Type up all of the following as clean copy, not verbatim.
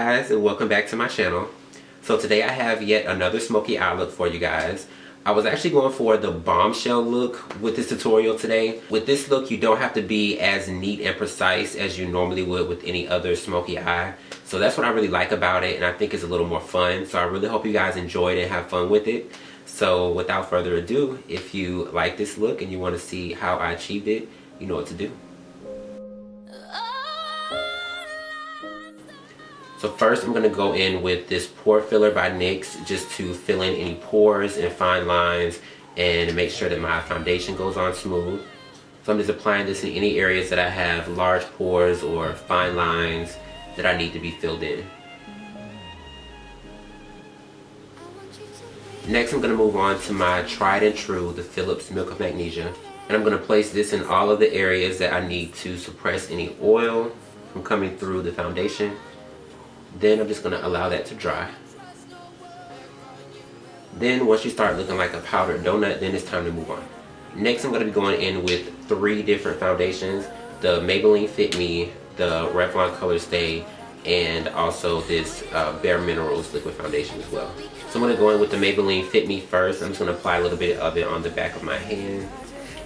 guys, and welcome back to my channel. So today I have yet another smoky eye look for you guys. I was actually going for the Bombshell look with this tutorial today. With this look, you don't have to be as neat and precise as you normally would with any other smoky eye. So that's what I really like about it, and I think it's a little more fun. So I really hope you guys enjoy it and have fun with it. So without further ado, if you like this look and you want to see how I achieved it, you know what to do. So first I'm going to go in with this Pore Filler by NYX just to fill in any pores and fine lines and make sure that my foundation goes on smooth. So I'm just applying this in any areas that I have large pores or fine lines that I need to be filled in. Next I'm going to move on to my tried and true, the Phillips Milk of Magnesia. And I'm going to place this in all of the areas that I need to suppress any oil from coming through the foundation. Then I'm just going to allow that to dry. Then once you start looking like a powdered donut, then it's time to move on. Next I'm going to be going in with 3 different foundations. The Maybelline Fit Me, the Revlon Color Stay, and also this Bare Minerals liquid foundation as well. So I'm going to go in with the Maybelline Fit Me first. I'm just going to apply a little bit of it on the back of my hand.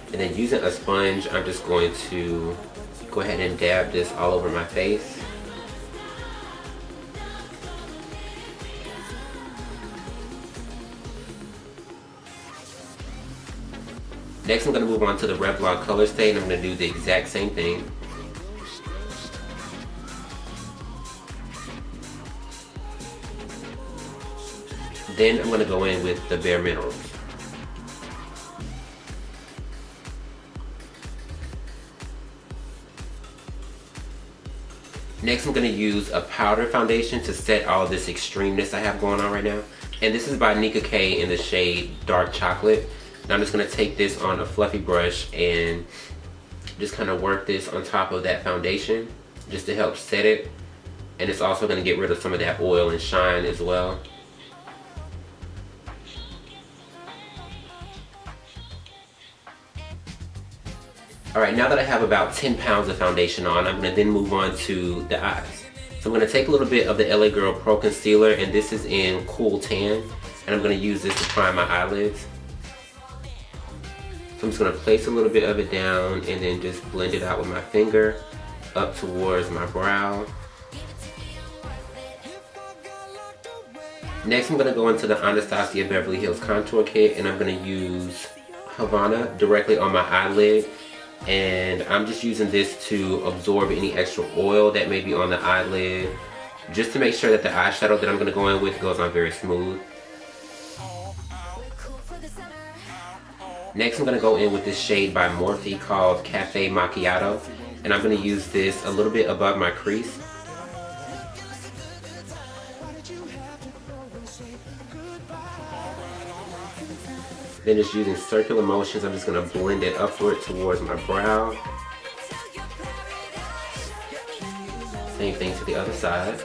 And then using a sponge, I'm just going to go ahead and dab this all over my face. Next I'm going to move on to the Revlon Color Stay, and I'm going to do the exact same thing. Then I'm going to go in with the Bare Minerals. Next I'm going to use a powder foundation to set all this extremeness I have going on right now. And this is by Nika K in the shade Dark Chocolate. Now I'm just going to take this on a fluffy brush and just kind of work this on top of that foundation just to help set it. And it's also going to get rid of some of that oil and shine as well. Alright, now that I have about 10 pounds of foundation on, I'm going to then move on to the eyes. So I'm going to take a little bit of the LA Girl Pro Concealer, and this is in Cool Tan. And I'm going to use this to prime my eyelids. So I'm just going to place a little bit of it down and then just blend it out with my finger up towards my brow. Next I'm going to go into the Anastasia Beverly Hills Contour Kit, and I'm going to use Havana directly on my eyelid. And I'm just using this to absorb any extra oil that may be on the eyelid, just to make sure that the eyeshadow that I'm going to go in with goes on very smooth. Next I'm going to go in with this shade by Morphe called Cafe Macchiato, and I'm going to use this a little bit above my crease. Then just using circular motions, I'm just going to blend it upward towards my brow. Same thing to the other side.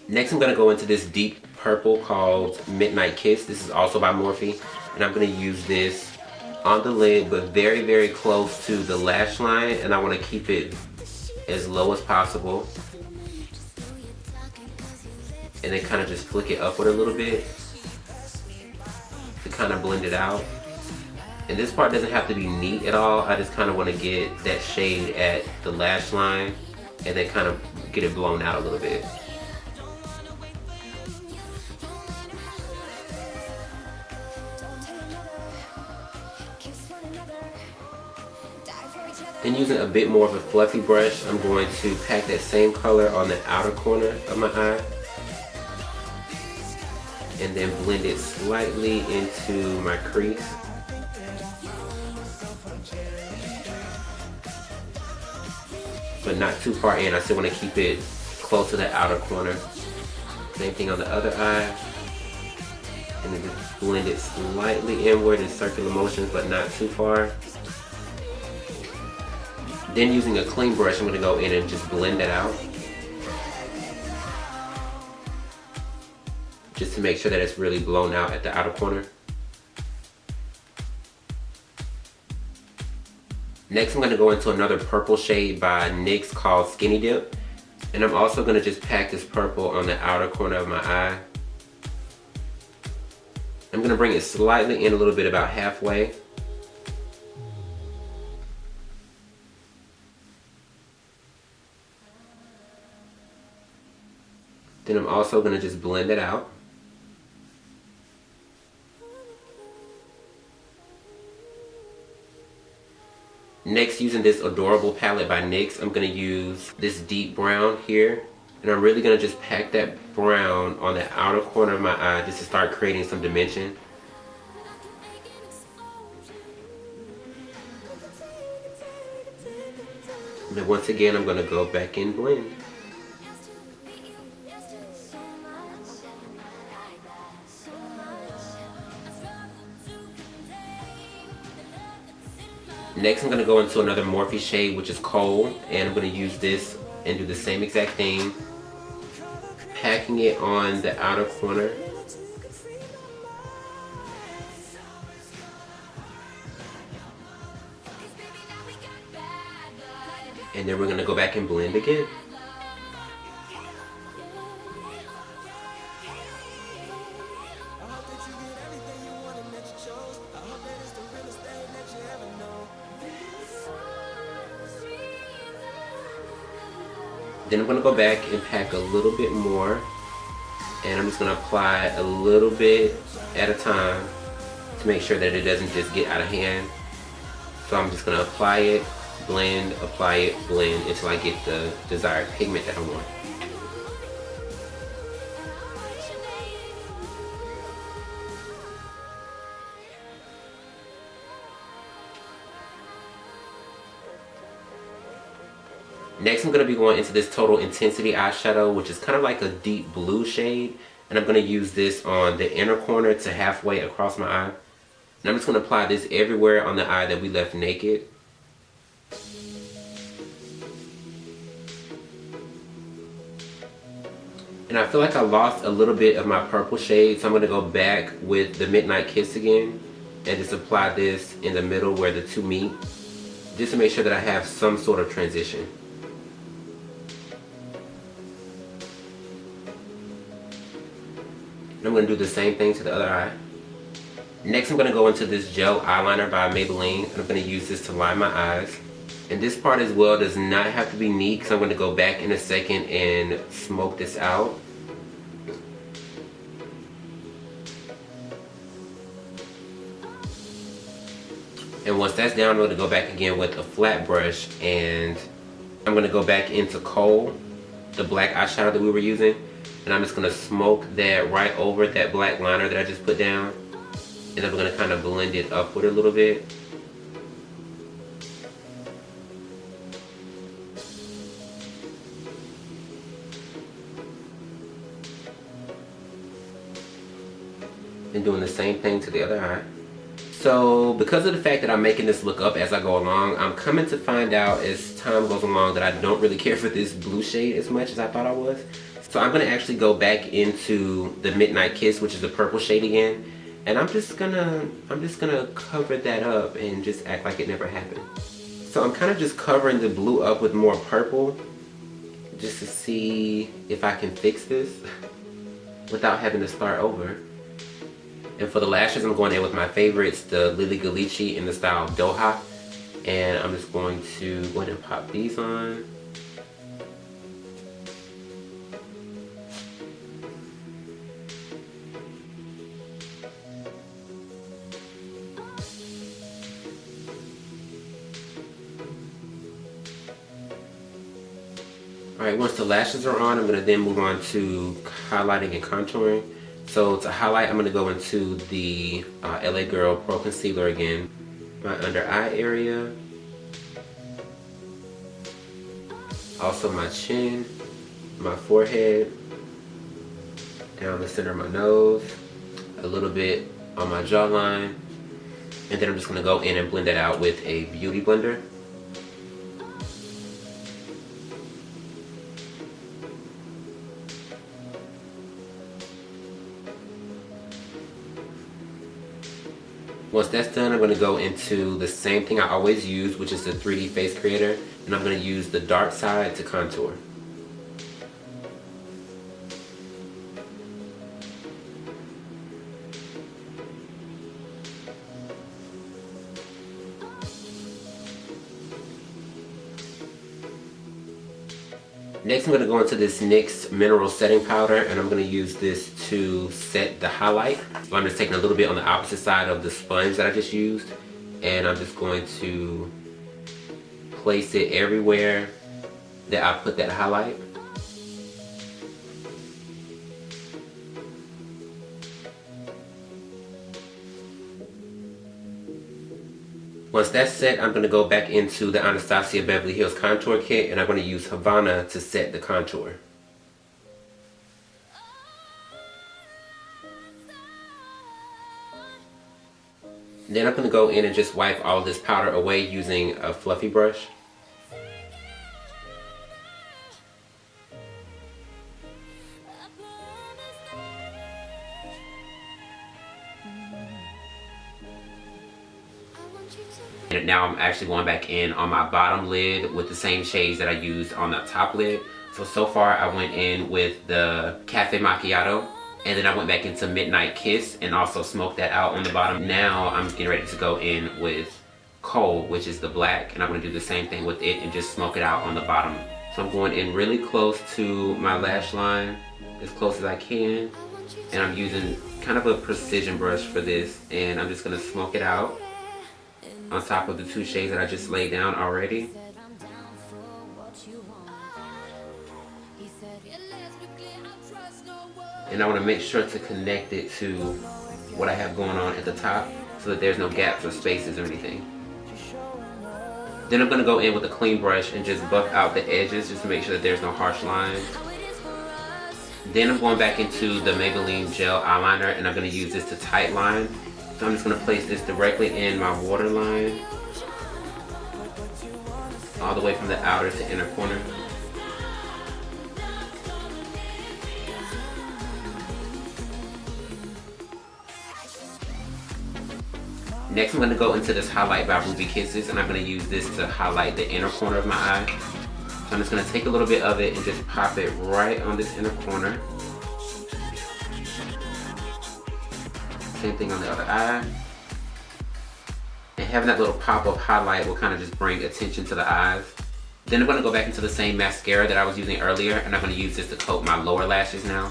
Next I'm going to go into this deep purple called Midnight Kiss. This is also by Morphe, and I'm going to use this on the lid but very, very close to the lash line, and I want to keep it as low as possible. And then kind of just flick it upward a little bit to kind of blend it out. And this part doesn't have to be neat at all. I just kind of want to get that shade at the lash line and then kind of get it blown out a little bit. Then using a bit more of a fluffy brush, I'm going to pack that same color on the outer corner of my eye. And then blend it slightly into my crease. But not too far in, I still want to keep it close to the outer corner. Same thing on the other eye. And then just blend it slightly inward in circular motions, but not too far. Then using a clean brush, I'm going to go in and just blend it out. just to make sure that it's really blown out at the outer corner. Next, I'm going to go into another purple shade by NYX called Skinny Dip. And I'm also going to just pack this purple on the outer corner of my eye. I'm going to bring it slightly in a little bit, about halfway. Then I'm also going to just blend it out. Next, using this Adorable palette by NYX, I'm going to use this deep brown here. And I'm really going to just pack that brown on the outer corner of my eye just to start creating some dimension. And then once again, I'm going to go back and blend. Next, I'm going to go into another Morphe shade, which is Coal, and I'm going to use this and do the same exact thing, packing it on the outer corner. And then we're going to go back and blend again. Then I'm going to go back and pack a little bit more, and I'm just going to apply a little bit at a time to make sure that it doesn't just get out of hand. So I'm just going to apply it, blend, apply it, blend until I get the desired pigment that I want. Next, I'm going to be going into this Total Intensity eyeshadow, which is kind of like a deep blue shade. And I'm going to use this on the inner corner to halfway across my eye. And I'm just going to apply this everywhere on the eye that we left naked. And I feel like I lost a little bit of my purple shade, so I'm going to go back with the Midnight Kiss again and just apply this in the middle where the two meet, just to make sure that I have some sort of transition. I'm going to do the same thing to the other eye. Next, I'm going to go into this gel eyeliner by Maybelline, and I'm going to use this to line my eyes. And this part as well does not have to be neat, because I'm going to go back in a second and smoke this out. And once that's down, I'm going to go back again with a flat brush, and I'm going to go back into Coal, the black eyeshadow that we were using. And I'm just going to smoke that right over that black liner that I just put down. And then we're going to kind of blend it upward a little bit. And doing the same thing to the other eye. So because of the fact that I'm making this look up as I go along, I'm coming to find out as time goes along that I don't really care for this blue shade as much as I thought I was. So I'm going to actually go back into the Midnight Kiss, which is the purple shade again, and I'm just gonna cover that up and just act like it never happened. So I'm kind of just covering the blue up with more purple just to see if I can fix this without having to start over. And for the lashes, I'm going in with my favorites, the Lilly Galici in the style DOHA, and I'm just going to go ahead and pop these on. Alright, once the lashes are on, I'm going to then move on to highlighting and contouring. So to highlight, I'm going to go into the LA Girl Pro Concealer again. My under eye area. Also my chin, my forehead, down the center of my nose, a little bit on my jawline. And then I'm just going to go in and blend that out with a beauty blender. Once that's done, I'm going to go into the same thing I always use, which is the 3D Face Creator, and I'm going to use the dark side to contour. Next, I'm going to go into this NYX Mineral Setting Powder, and I'm going to use this to set the highlight. So I'm just taking a little bit on the opposite side of the sponge that I just used, and I'm just going to place it everywhere that I put that highlight. Once that's set, I'm going to go back into the Anastasia Beverly Hills Contour Kit, and I'm going to use Havana to set the contour. Then I'm going to go in and just wipe all this powder away using a fluffy brush. And now I'm actually going back in on my bottom lid with the same shades that I used on the top lid. So far I went in with the Cafe Macchiato, and then I went back into Midnight Kiss and also smoked that out on the bottom. Now I'm getting ready to go in with Cold, which is the black, and I'm going to do the same thing with it and just smoke it out on the bottom. So I'm going in really close to my lash line, as close as I can, and I'm using kind of a precision brush for this, and I'm just going to smoke it out on top of the two shades that I just laid down already. And I want to make sure to connect it to what I have going on at the top so that there's no gaps or spaces or anything. Then I'm going to go in with a clean brush and just buff out the edges just to make sure that there's no harsh lines. Then I'm going back into the Maybelline Gel Eyeliner, and I'm going to use this to tight line. So I'm just going to place this directly in my waterline, all the way from the outer to inner corner. Next, I'm going to go into this highlight by Ruby Kisses, and I'm going to use this to highlight the inner corner of my eye. So I'm just going to take a little bit of it and just pop it right on this inner corner. Same thing on the other eye. And having that little pop of highlight will kind of just bring attention to the eyes. Then I'm going to go back into the same mascara that I was using earlier, and I'm going to use this to coat my lower lashes now.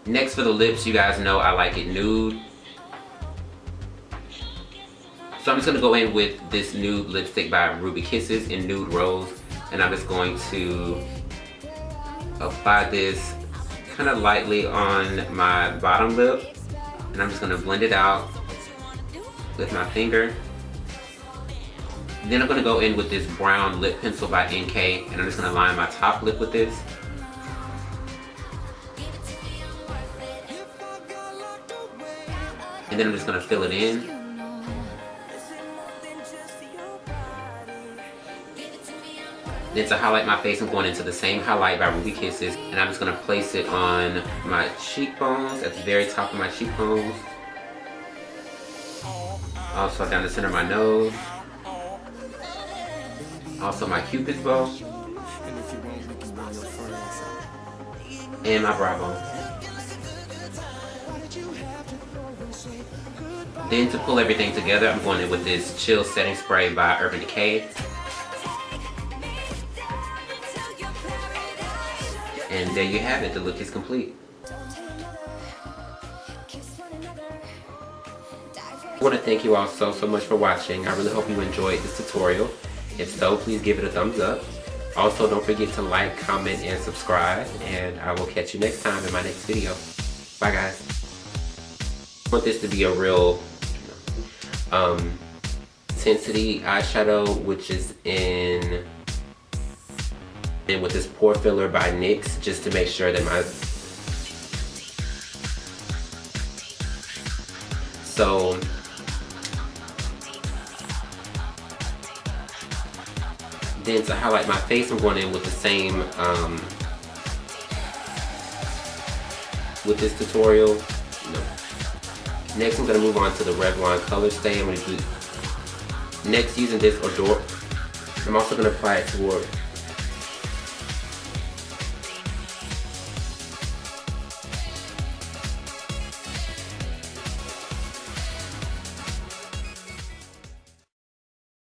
Next, for the lips, you guys know I like it nude. So I'm just going to go in with this nude lipstick by Ruby Kisses in Nude Rose, and I'm just going to apply this kind of lightly on my bottom lip, and I'm just going to blend it out with my finger. Then I'm going to go in with this brown lip pencil by NK, and I'm just going to line my top lip with this. And then I'm just going to fill it in. Then to highlight my face, I'm going into the same highlight by Ruby Kisses, and I'm just going to place it on my cheekbones, at the very top of my cheekbones. Also down the center of my nose. Also my Cupid's bow. And my brow bone. Then to pull everything together, I'm going in with this Chill Setting Spray by Urban Decay. And there you have it, the look is complete. I want to thank you all so much for watching. I really hope you enjoyed this tutorial. If so, please give it a thumbs up. Also, don't forget to like, comment, and subscribe. And I will catch you next time in my next video. Bye guys. I want this to be a real intensity eyeshadow, which is in with this Pore Filler by NYX, just to make sure that my Then to highlight my face, I'm going in with the same, with this tutorial. No. Next, I'm going to move on to the Revlon Color Stay. I'm going to do, next using this Adore. I'm also going to apply it toward